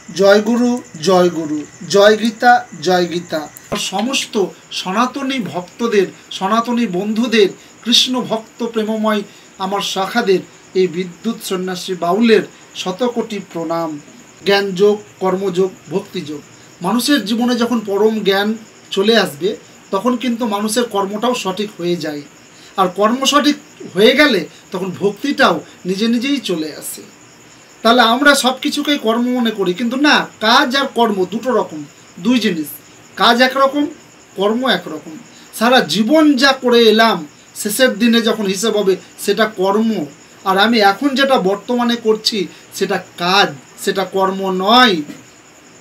জয় গুরু, জয় গুরু, জয় গীতা, জয় গীতা। সমস্ত সনাতনী ভক্তদের, সনাতনী বন্ধুদের, কৃষ্ণ ভক্ত প্রেমময় আমার শাখাদের এই বিদ্যুৎ সন্ন্যাসী বাউলের শতকোটি প্রণাম। জ্ঞানযোগ, কর্মযোগ, ভক্তিযোগ। মানুষের জীবনে যখন পরম জ্ঞান চলে আসবে তখন কিন্তু মানুষের কর্মটাও সঠিক হয়ে যায়, আর কর্ম সঠিক হয়ে গেলে তখন ভক্তিটাও নিজে নিজেই চলে আসে। তাহলে আমরা সব কিছুকেই কর্ম মনে করি, কিন্তু না, কাজ আর কর্ম দুটো রকম, দুই জিনিস। কাজ একরকম, কর্ম একরকম। সারা জীবন যা করে এলাম শেষের দিনে যখন হিসেব হবে সেটা কর্ম, আর আমি এখন যেটা বর্তমানে করছি সেটা কাজ, সেটা কর্ম নয়।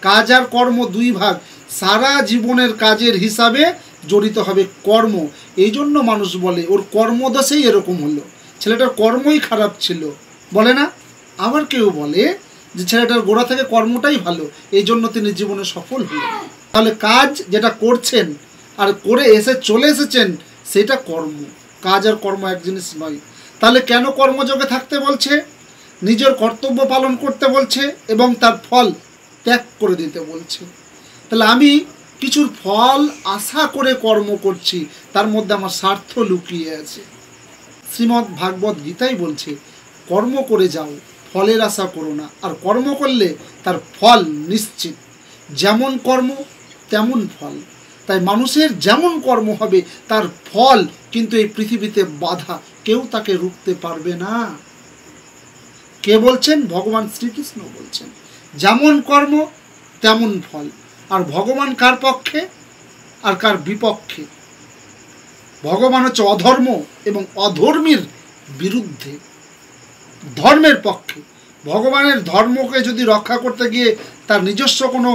কাজ আর কর্ম দুই ভাগ। সারা জীবনের কাজের হিসাবে জড়িত হবে কর্ম। এই জন্য মানুষ বলে ওর কর্মদোষেই এরকম হলো, ছেলেটার কর্মই খারাপ ছিল, বলে না? আবার কেউ বলে যে ছেলেটার গোড়া থেকে কর্মটাই ভালো, এই জন্য তিনি জীবনে সফল হলেন। তাহলে কাজ যেটা করছেন আর করে চলে এসেছেন সেটা কর্ম। কাজ আর কর্ম এক জিনিস নয়। তাহলে কেন কর্মযোগে থাকতে বলছে? নিজের কর্তব্য পালন করতে বলছে এবং তার ফল ত্যাগ করে দিতে বলছে। তাহলে আমি কিছুর ফল আশা করে কর্ম করছি, তার মধ্যে আমার স্বার্থ লুকিয়ে আছে। শ্রীমদ্ ভাগবত গীতাই বলছে কর্ম করে যাও, ফলের আশা করো না। আর কর্ম করলে তার ফল নিশ্চিত। যেমন কর্ম তেমন ফল। তাই মানুষের যেমন কর্ম হবে তার ফল কিন্তু এই পৃথিবীতে বাধা, কেউ তাকে রুখতে পারবে না। কে বলছেন? ভগবান শ্রীকৃষ্ণ বলছেন যেমন কর্ম তেমন ফল। আর ভগবান কার পক্ষে আর কার বিপক্ষে? ভগবান হচ্ছে অধর্ম এবং অধর্মীর বিরুদ্ধে, ধর্মের পক্ষে। ভগবানের ধর্মকে যদি রক্ষা করতে গিয়ে তার নিজস্ব কোনো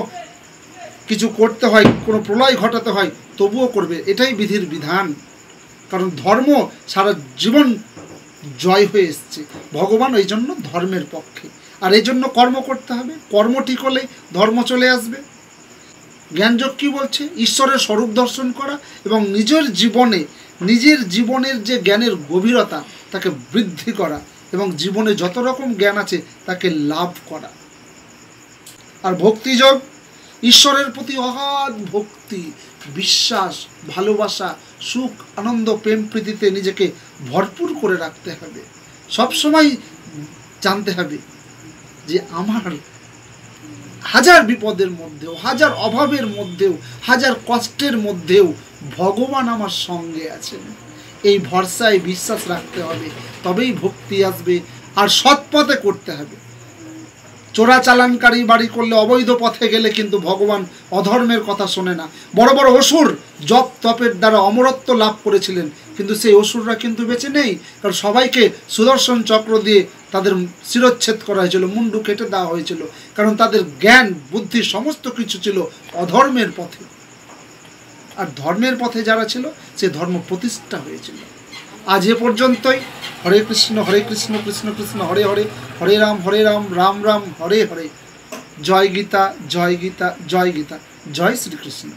কিছু করতে হয়, কোনো প্রলয় ঘটাতে হয়, তবুও করবে, এটাই বিধির বিধান। কারণ ধর্ম সারা জীবন জয় হয়ে এসছে। ভগবান এই জন্য ধর্মের পক্ষে, আর এই জন্য কর্ম করতে হবে। কর্ম ঠিক হলেই ধর্ম চলে আসবে। জ্ঞানযোগ কী বলছে? ঈশ্বরের স্বরূপ দর্শন করা এবং নিজের জীবনের যে জ্ঞানের গভীরতা তাকে বৃদ্ধি করা এবং জীবনে যত রকম জ্ঞান আছে তাকে লাভ করা। আর ভক্তিযোগ, ঈশ্বরের প্রতি অগাধ ভক্তি, বিশ্বাস, ভালোবাসা, সুখ, আনন্দ, প্রেম, প্রীতিতে নিজেকে ভরপুর করে রাখতে হবে। সবসময় জানতে হবে যে আমার হাজার বিপদের মধ্যেও, হাজার অভাবের মধ্যেও, হাজার কষ্টের মধ্যেও ভগবান আমার সঙ্গে আছেন। এই ভরসায় বিশ্বাস রাখতে হবে, তবেই ভক্তি আসবে। আর সৎ পথে করতে হবে। চোরাচালানকারী বাড়ি করলে, অবৈধ পথে গেলে কিন্তু ভগবান অধর্মের কথা শোনে না। বড় বড় অসুর জপ তপের দ্বারা অমরত্ব লাভ করেছিলেন, কিন্তু সেই অসুররা কিন্তু বেঁচে নেই। কারণ সবাইকে সুদর্শন চক্র দিয়ে তাদের শিরচ্ছেদ করা হয়েছিল, মুন্ডু কেটে দেওয়া হয়েছিল। কারণ তাদের জ্ঞান বুদ্ধি সমস্ত কিছু ছিল অধর্মের পথে। আর ধর্মের পথে যারা ছিল সে ধর্ম প্রতিষ্ঠা হয়েছিল। আজ এ পর্যন্তই। হরে কৃষ্ণ কৃষ্ণ কৃষ্ণ হরে হরে, হরে রাম রাম রাম হরে হরে। জয় গীতা, জয় গীতা, জয় গীতা, জয় শ্রীকৃষ্ণ।